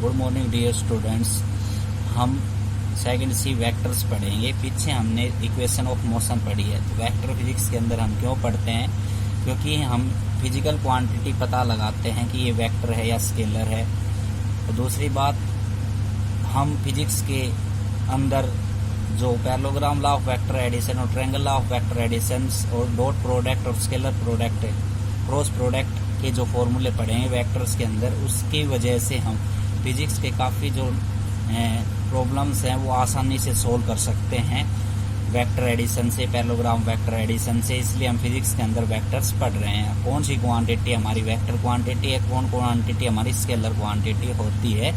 Good morning dear students. हम second सी vectors पढ़ेंगे। पीछे हमने इक्वेशन ऑफ मोशन पढ़ी है। तो वेक्टर फिजिक्स के अंदर हम क्यों पढ़ते हैं? क्योंकि हम फिजिकल क्वांटिटी पता लगाते हैं कि ये वेक्टर है या स्केलर है। तो दूसरी बात, हम फिजिक्स के अंदर जो parallelogram law of vector addition और triangle law of vector addition और डॉट प्रोडक्ट और स्केलर प्रोडक्ट, क्रॉस प्रोडक्ट के जो फॉर्मूले पढ़े हैं वेक्टर्स के अंदर, उसकी वजह से हम फिजिक्स के काफ़ी जो प्रॉब्लम्स हैं वो आसानी से सोल्व कर सकते हैं वेक्टर एडिशन से, पैरेललोग्राम वेक्टर एडिशन से। इसलिए हम फिजिक्स के अंदर वेक्टर्स पढ़ रहे हैं। कौन सी क्वांटिटी हमारी वेक्टर क्वांटिटी है, कौन क्वांटिटी हमारी स्केलर क्वांटिटी होती है।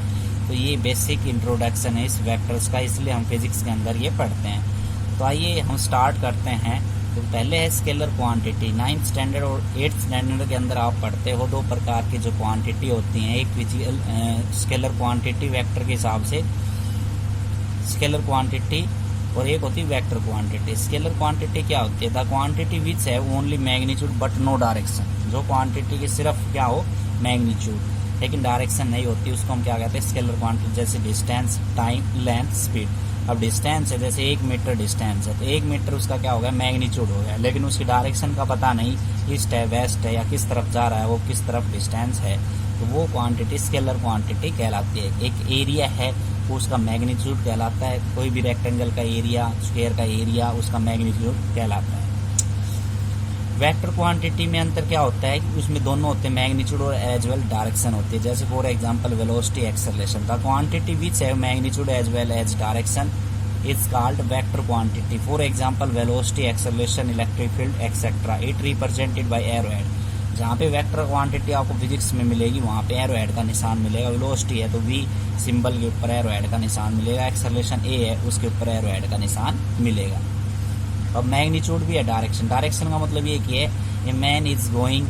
तो ये बेसिक इंट्रोडक्शन है इस वेक्टर्स का, इसलिए हम फिजिक्स के अंदर ये पढ़ते हैं। तो आइए हम स्टार्ट करते हैं। तो पहले है स्केलर क्वांटिटी। 9th स्टैंडर्ड और 8th स्टैंडर्ड के अंदर आप पढ़ते हो दो प्रकार की जो क्वांटिटी होती हैं। एक फिजिकल स्केलर क्वांटिटी वेक्टर के हिसाब से स्केलर क्वांटिटी, और एक होती है वेक्टर क्वांटिटी। स्केलर क्वांटिटी क्या होती है? द क्वांटिटी विच है only magnitude but no direction. जो क्वांटिटी की सिर्फ क्या हो, मैग्नीट्यूड, लेकिन डायरेक्शन नहीं होती, उसको हम क्या कहते हैं? Scalar quantity. जैसे डिस्टेंस, टाइम, लेंथ, स्पीड। अब डिस्टेंस है, जैसे 1 मीटर डिस्टेंस है तो 1 मीटर उसका क्या हो गया? मैग्नीट्यूड हो गया, लेकिन उसकी डायरेक्शन का पता नहीं, ईस्ट है, वेस्ट है, या किस तरफ जा रहा है, वो किस तरफ डिस्टेंस है। तो वो क्वांटिटी स्केलर क्वांटिटी कहलाती है। एक एरिया है, उसका मैग्नीट्यूड कहलाता है। कोई भी रेक्टेंगल का एरिया, स्क्वायर का एरिया, उसका मैग्नीट्यूड कहलाता है। वेक्टर क्वांटिटी में अंतर क्या होता है कि उसमें दोनों होते हैं, मैग्नीट्यूड और एज वेल डायरेक्शन होती है। जैसे for example velocity, acceleration. The quantity which है magnitude as well as direction is called vector quantity. For example velocity, acceleration, electric field etcetera. It represented by arrow head. जहाँ पे vector quantity आपको physics में मिलेगी वहाँ पे arrow head का निशान मिलेगा। वेलोसिटी है तो वी सिंबल के ऊपर एरो हेड का निशान मिलेगा। एक्सेलरेशन ए है, उसके ऊपर एरो हेड का निशान मिलेगा। अब मैग्नीट्यूड भी है डायरेक्शन। डायरेक्शन का मतलब ये कि a man is going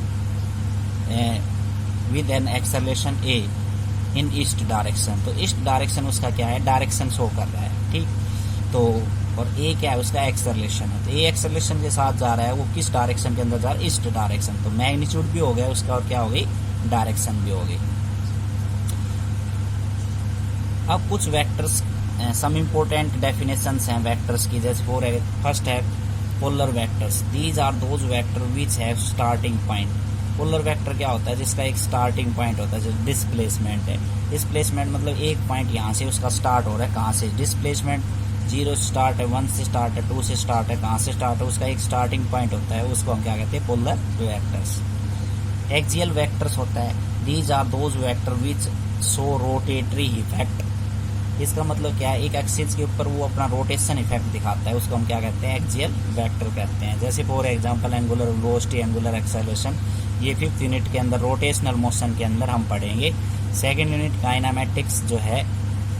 with an acceleration A in east direction. तो ईस्ट डायरेक्शन उसका क्या है? डायरेक्शन शो कर रहा है, ठीक। तो और ए क्या है? उसका एक्सेलरेशन है। तो ए एक्सेलरेशन के साथ जा रहा है, वो किस डायरेक्शन के अंदर जा रहा है? East direction. तो मैग्नीट्यूड भी हो गया उसका, और क्या हो गई? डायरेक्शन भी हो गई। अब कुछ वेक्टर्स, सम इम्पोर्टेंट डेफिनेशंस हैं वेक्टर्स की। जैसे फर्स्ट है polar vectors. These are those vector which have starting point. Polar vector क्या होता है? जिसका एक स्टार्टिंग पॉइंट होता है। जैसे डिस्प्लेसमेंट है। डिस्प्लेसमेंट मतलब एक पॉइंट यहाँ से उसका स्टार्ट हो रहा है। कहाँ से? डिस्प्लेसमेंट 0 से स्टार्ट है, 1 से स्टार्ट है, 2 से स्टार्ट है। कहाँ से स्टार्ट है? उसका एक स्टार्टिंग पॉइंट होता है, उसको हम क्या कहते हैं? Polar vectors. एक्सियल वेक्टर्स होता है। These are those vector which show rotatory effect. इसका मतलब क्या है? एक एक्सिस के ऊपर वो अपना रोटेशन इफेक्ट दिखाता है, उसको हम क्या कहते हैं? एक्सियल वेक्टर कहते हैं। जैसे for example angular velocity, angular acceleration. ये 5th यूनिट के अंदर रोटेशनल मोशन के अंदर हम पढ़ेंगे। 2nd यूनिट काइनेमेटिक्स जो है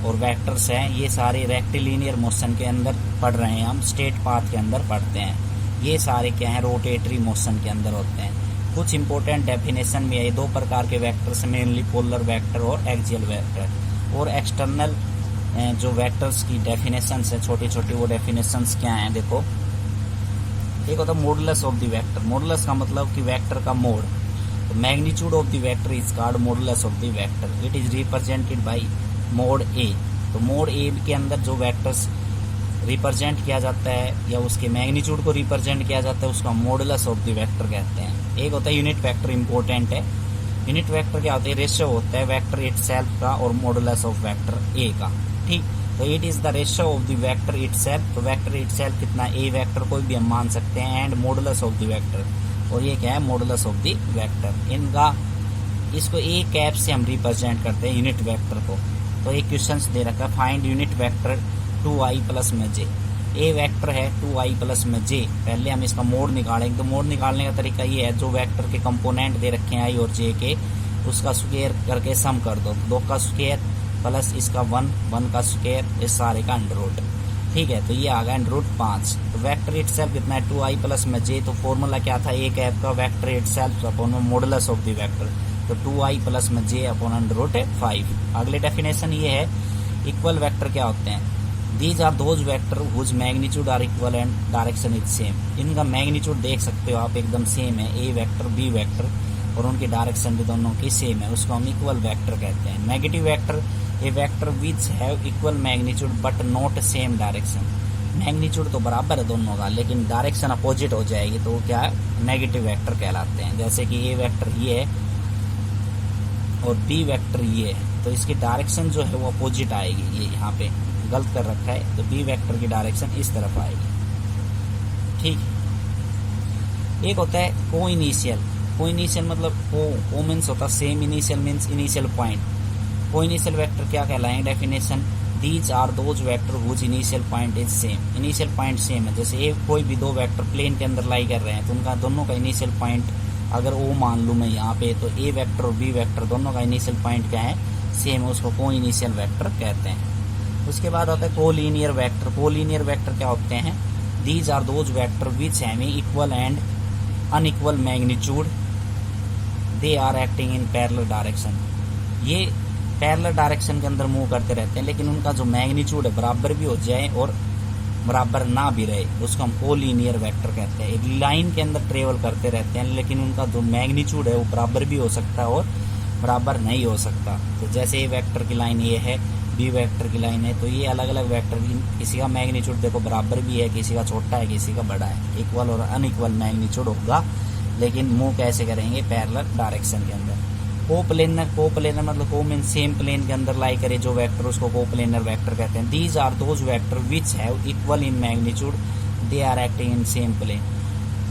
और वेक्टर्स हैं, ये सारे रेक्टिलिनियर मोशन के अंदर पढ़ रहे हैं हम, स्ट्रेट पाथ के अंदर पढ़ते हैं। ये सारे क्या हैं? रोटेटरी मोशन के अंदर होते हैं। कुछ इंपॉर्टेंट डेफिनेशन में है, 2 प्रकार के वेक्टर्स, मेनली पोलर वेक्टर और एक्सियल वेक्टर। और एक्सटर्नल जो वेक्टर्स की डेफिनेशंस है छोटी छोटी, वो डेफिनेशंस क्या हैं? देखो, एक होता है modulus of the vector. Modulus का मतलब कि वेक्टर का मोड। तो magnitude of the vector is called modulus of the vector. It is represented by mod A. तो मोड ए के अंदर जो वेक्टर्स रिप्रेजेंट किया जाता है या उसके मैग्नीट्यूड को रिप्रेजेंट किया जाता है, उसका मॉडुलस ऑफ द वेक्टर कहते हैं। एक होता है यूनिट वेक्टर, इंपॉर्टेंट है। यूनिट वेक्टर क्या होता है? रेशियो होता है वेक्टर इटसेल्फ का और मॉडुलस ऑफ वेक्टर ए का, ठीक। तो it is the ratio of the vector itself. तो वेक्टर इटसेल्फ कितना? ए वेक्टर कोई भी हम मान सकते हैं, and modulus of the vector. और ये क्या है? Modulus of the vector. इनका इसको ए कैप से हम रिप्रेजेंट करते हैं यूनिट वेक्टर को। तो एक क्वेश्चन दे रखा है, find unit vector 2i plus में j। ए वेक्टर है 2i प्लस में j। पहले हम इसका मोड निकालेंगे। तो मोड निकालने का तरीका ये है, जो वेक्टर के कंपोनेंट दे रखे हैं i और j के, उसका स्क्वायर करके सम कर दो। 2 का स्क्वायर प्लस इसका 1 का स्क्वायर, इस सारे का अंडर रूट, ठीक है। तो ये आ गया अंडर रूट 5। तो वेक्टर इटसेल्फ कितना है? 2i प्लस में j। तो फॉर्मूला क्या था? ए कैप का vector itself upon modulus of the vector. तो 2i प्लस में j अपॉन अंडर रूट 5। अगले डेफिनेशन ये है, इक्वल वेक्टर क्या होते हैं? These are those vector whose magnitude are equal and direction is same. इनका मैग्नीट्यूड देख सकते हो आप, एकदम सेम है। ए वेक्टर, बी वेक्टर और उनकी डायरेक्शन भी दोनों की सेम है, उसको हम इक्वल वेक्टर कहते हैं। Negative vector A vector which have equal magnitude but not same direction. Magnitude तो बराबर है दोनों का, लेकिन डायरेक्शन अपोजिट हो जाएगी तो वो क्या नेगेटिव वेक्टर कहलाते हैं। जैसे कि ए वेक्टर ये है और बी वेक्टर ये है, तो इसकी डायरेक्शन जो है वो अपोजिट आएगी। ये यहाँ पे गलत कर रखा है, तो बी वेक्टर की डायरेक्शन इस तरफ आएगी। ठीक है। एक होता है को इनिशियल। को इनिशियल मतलब को मीन्स होता है same, initial means initial point. को इनिशियल वेक्टर क्या कहलाएंगे? Definition these are those vector whose initial point is same. Initial point same है। जैसे कोई भी दो वेक्टर प्लेन के अंदर लाई कर रहे हैं तो उनका दोनों का इनिशियल पॉइंट अगर ओ मान लूँ मैं यहाँ पे, तो ए वेक्टर और बी वेक्टर दोनों का इनिशियल पॉइंट क्या है? सेम है, उसको को इनिशियल वेक्टर कहते हैं। उसके बाद होता है कोलिनियर वेक्टर। कोलिनियर वेक्टर क्या होते हैं? These are those vector which have equal and unequal magnitude, they are acting in parallel direction. ये पैरेलल डायरेक्शन के अंदर मूव करते रहते हैं, लेकिन उनका जो मैग्नीट्यूड है बराबर भी हो जाए और बराबर ना भी रहे, उसको हम कोलिनियर वेक्टर कहते हैं। एक लाइन के अंदर ट्रेवल करते रहते हैं, लेकिन उनका जो मैग्नीट्यूड है वो बराबर भी हो सकता है और बराबर नहीं हो सकता। तो जैसे ए वेक्टर की लाइन ये है, बी वेक्टर की लाइन है, तो ये अलग अलग वेक्टर, किसी का मैग्नीट्यूड देखो बराबर भी है, किसी का छोटा है, किसी का बड़ा है। इक्वल और अनइक्वल मैग्नीट्यूड होगा, लेकिन मूव कैसे करेंगे? पैरेलल डायरेक्शन के अंदर। कोप्लेनर मतलब को मीन सेम प्लेन के अंदर लाई करे जो वेक्टर, उसको कोप्लेनर वेक्टर कहते हैं। These are those vector which have equal in magnitude, they are acting in same plane.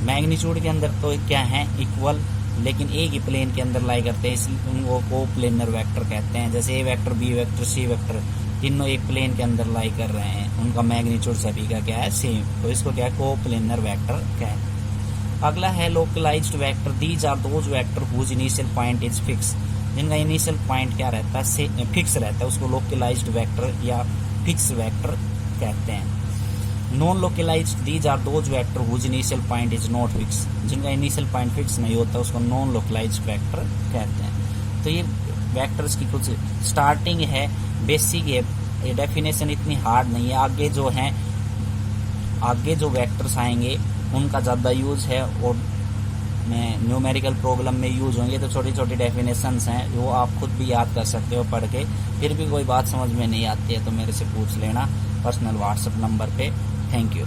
Magnitude के अंदर तो क्या है? इक्वल, लेकिन एक ही प्लेन के अंदर लाई करते हैं, इसलिए उनको कोप्लेनर वेक्टर कहते हैं। जैसे ए vector, B vector, C vector तीनों एक प्लेन के अंदर लाई कर रहे हैं, उनका मैग्नीट्यूड सभी का क्या है? सेम, तो इसको क्या है? कोप्लेनर वेक्टर कहते हैं। अगला है localised vector. These are those vector whose initial point is fix. जिनका इनिशियल पॉइंट क्या रहता है? फिक्स रहता है, उसको लोकलाइज्ड वेक्टर या फिक्स वेक्टर कहते हैं। Non localised, these are those vector whose initial point is not fix. जिनका इनिशियल पॉइंट फिक्स नहीं होता उसको नॉन लोकलाइज्ड वेक्टर कहते हैं। तो ये वेक्टर्स की कुछ स्टार्टिंग है, बेसिक है, ये डेफिनेशन इतनी हार्ड नहीं है। आगे जो वेक्टर्स आएंगे उनका ज़्यादा यूज़ है और न्यूमेरिकल प्रॉब्लम में यूज़ होंगे, तो छोटी छोटी डेफिनेशंस हैं वो आप खुद भी याद कर सकते हो पढ़ के। फिर भी कोई बात समझ में नहीं आती है तो मेरे से पूछ लेना पर्सनल व्हाट्सएप नंबर पे। Thank you.